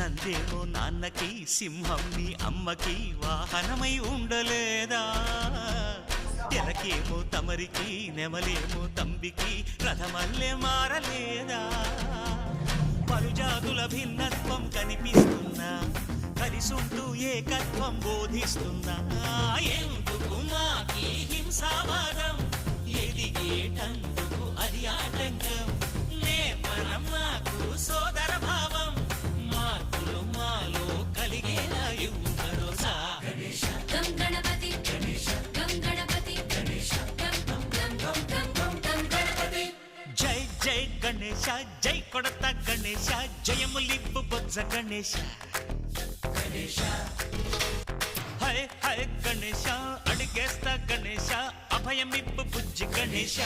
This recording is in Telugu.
నందేమో నాన్నకి సింహం నీ అమ్మకి వాహనమై ఉండలేదా ఎలకేమో తమరికి నెమలేమో తంబికి రథమల్లే మారలేదా పలుజాతుల భిన్నత్వం కనిపిస్తున్నా కలిసుంటూ ఏకత్వం బోధిస్తున్నా ఎందుకు మాకి హింసావాదం ఎదిగేటందుకు అది ఆటంకం నేపరం మాకు సోదర భావం మార్పులు మాలో కలిగేలా యువరోజా గం గణపతి గం గణపతి గం గం గం గం గణపతి జై జై గణేశ జై కొడత గణేశ జయములిప్పు బొజ్జ గణేశ హై హై గణేశ అడిగేస్తా గణేశ అభయమిప్పు బుజ్జి గణేశ